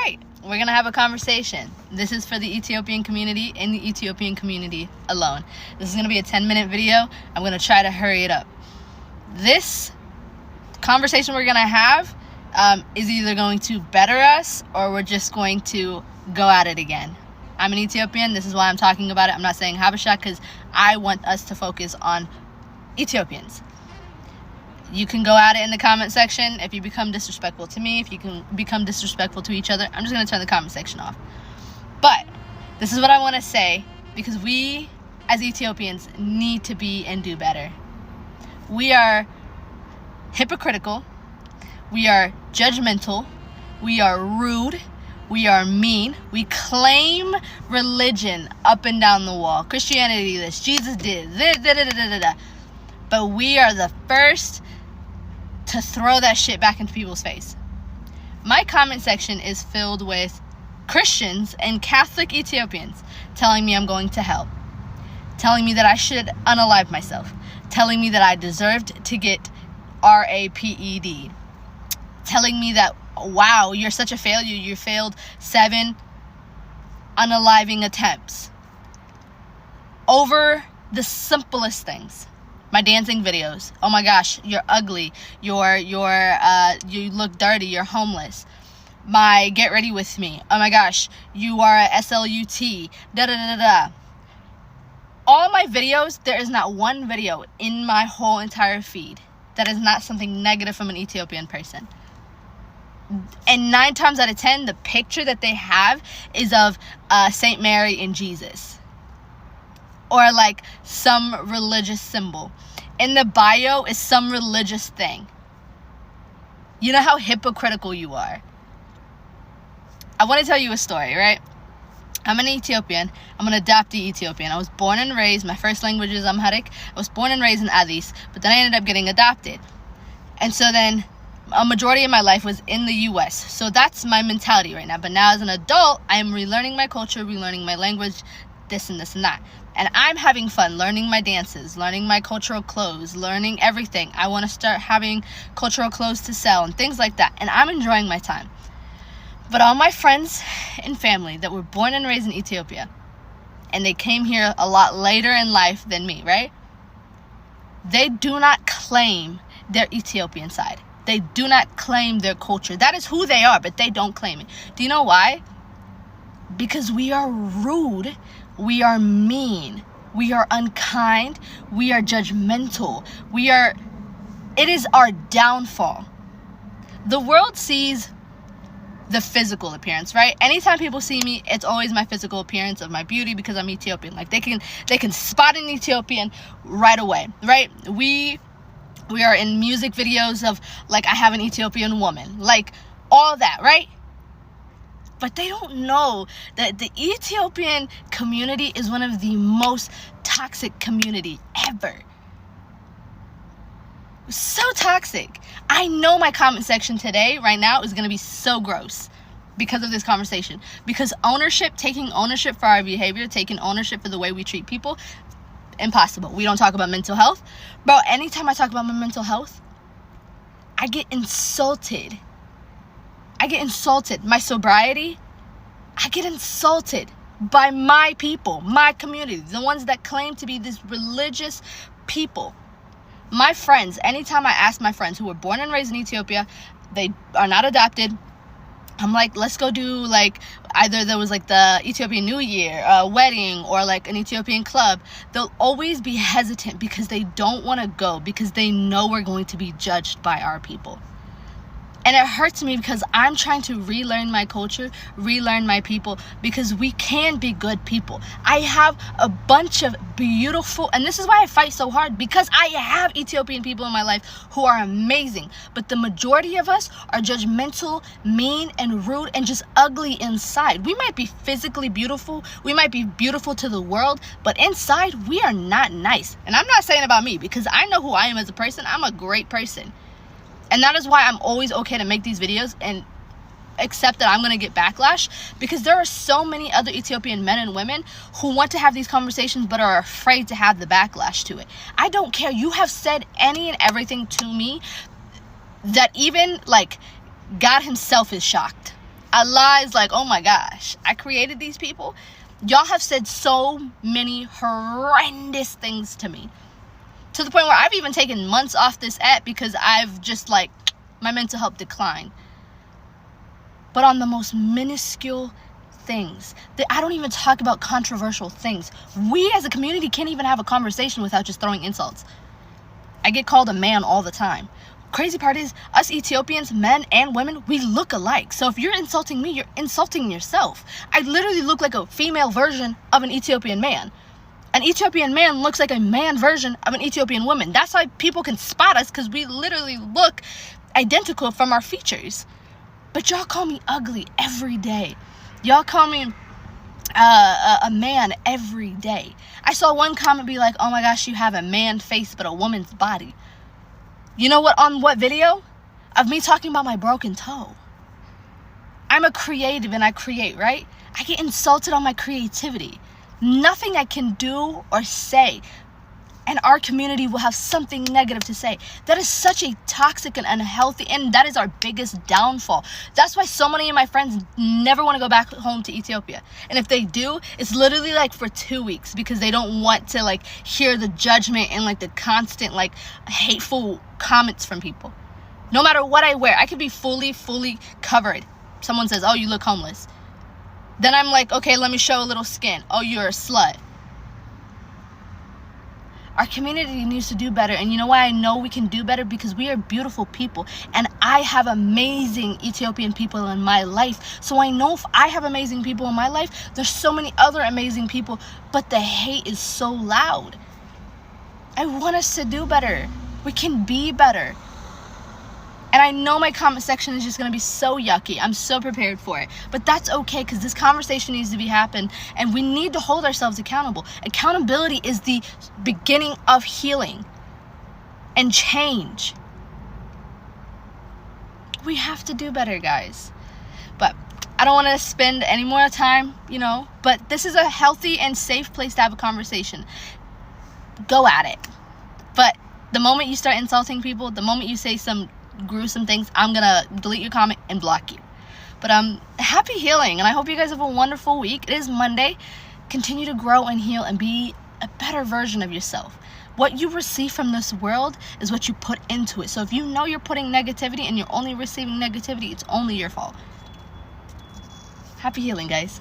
right, we're going to have a conversation. This is for the Ethiopian community and the Ethiopian community alone. This is going to be a 10-minute video. I'm going to try to hurry it up. This conversation we're going to have is either going to better us or we're just going to go at it again. I'm an Ethiopian. This is why I'm talking about it. I'm not saying Habesha because I want us to focus on Ethiopians. You can go at it in the comment section if you become disrespectful to me, if you can become disrespectful to each other. I'm just going to turn the comment section off. But this is what I want to say, because we as Ethiopians need to be and do better. We are hypocritical. We are judgmental. We are rude. We are mean. We claim religion up and down the wall. Christianity this, Jesus did, but we are the first to throw that shit back into people's face. My comment section is filled with Christians and Catholic Ethiopians telling me I'm going to hell, telling me that I should unalive myself, telling me that I deserved to get RAPED, telling me that, wow, you're such a failure, you failed 7 unaliving attempts over the simplest things. My dancing videos. Oh my gosh, you're ugly. You look dirty. You're homeless. My get ready with me. Oh my gosh, you are a SLUT. All my videos, there is not one video in my whole entire feed that is not something negative from an Ethiopian person. And 9 times out of 10, the picture that they have is of Saint Mary and Jesus, or like some religious symbol. In the bio is some religious thing. You know how hypocritical you are. I want to tell you a story, right? I'm an Ethiopian. I'm an adoptee Ethiopian. I was born and raised, my first language is Amharic. I was born and raised in Addis, but then I ended up getting adopted. And so then a majority of my life was in the US. So that's my mentality right now. But now as an adult, I am relearning my culture, relearning my language, this and this and that. And I'm having fun learning my dances, learning my cultural clothes, learning everything. I want to start having cultural clothes to sell and things like that. And I'm enjoying my time. But all my friends and family that were born and raised in Ethiopia, and they came here a lot later in life than me, right? They do not claim their Ethiopian side. They do not claim their culture. That is who they are, but they don't claim it. Do you know why? Because we are rude. We are mean. We are unkind. We are judgmental. It is our downfall. The world sees the physical appearance, right? Anytime people see me, it's always my physical appearance of my beauty because I'm Ethiopian. Like they can spot an Ethiopian right away, right? We are in music videos of like I have an Ethiopian woman, like all that, right? But they don't know that the Ethiopian community is one of the most toxic community ever. So toxic. I know my comment section today, right now, is going to be so gross because of this conversation. Because taking ownership for our behavior, taking ownership for the way we treat people, impossible. We don't talk about mental health. Bro, anytime I talk about my mental health, I get insulted. My sobriety, I get insulted by my people, my community, the ones that claim to be this religious people. My friends, anytime I ask my friends who were born and raised in Ethiopia, they are not adopted. I'm like, let's go do like, either there was like the Ethiopian New Year, a wedding, or like an Ethiopian club. They'll always be hesitant because they don't want to go because they know we're going to be judged by our people. And it hurts me because I'm trying to relearn my culture, relearn my people, because we can be good people. I have a bunch of beautiful, and this is why I fight so hard, because I have Ethiopian people in my life who are amazing. But the majority of us are judgmental, mean, and rude, and just ugly inside. We might be physically beautiful. We might be beautiful to the world, but inside we are not nice. And I'm not saying about me because I know who I am as a person. I'm a great person. And that is why I'm always okay to make these videos and accept that I'm going to get backlash, because there are so many other Ethiopian men and women who want to have these conversations but are afraid to have the backlash to it. I don't care. You have said any and everything to me that even like God himself is shocked. Allah is like, oh my gosh, I created these people. Y'all have said so many horrendous things to me, to the point where I've even taken months off this app because I've just like, my mental health declined. But on the most minuscule things, that I don't even talk about controversial things. We as a community can't even have a conversation without just throwing insults. I get called a man all the time. Crazy part is, us Ethiopians, men and women, we look alike. So if you're insulting me, you're insulting yourself. I literally look like a female version of an Ethiopian man. An Ethiopian man looks like a man version of an Ethiopian woman. That's why people can spot us, because we literally look identical from our features. But y'all call me ugly every day. Y'all call me a man every day. I saw one comment be like, oh my gosh, you have a man face but a woman's body. You know what, on what video? Of me talking about my broken toe. I'm a creative and I create, right? I get insulted on my creativity. Nothing I can do or say, and our community will have something negative to say. That is such a toxic and unhealthy, and that is our biggest downfall. That's why so many of my friends never want to go back home to Ethiopia. And if they do, it's literally like for 2 weeks, because they don't want to like hear the judgment and like the constant like hateful comments from people. No matter what I wear, I could be fully covered. Someone says, oh, you look homeless. Then I'm like, okay, let me show a little skin. Oh, you're a slut. Our community needs to do better. And you know why I know we can do better? Because we are beautiful people. And I have amazing Ethiopian people in my life. So I know if I have amazing people in my life, there's so many other amazing people. But the hate is so loud. I want us to do better. We can be better. And I know my comment section is just going to be so yucky. I'm so prepared for it. But that's okay, because this conversation needs to be happened. And we need to hold ourselves accountable. Accountability is the beginning of healing and change. We have to do better, guys. But I don't want to spend any more time, But this is a healthy and safe place to have a conversation. Go at it. But the moment you start insulting people, the moment you say some gruesome things, I'm gonna delete your comment and block you. But happy healing, and I hope you guys have a wonderful week. It is Monday. Continue to grow and heal and be a better version of yourself. What you receive from this world is what you put into it. So if you know you're putting negativity and you're only receiving negativity, it's only your fault. Happy healing, guys.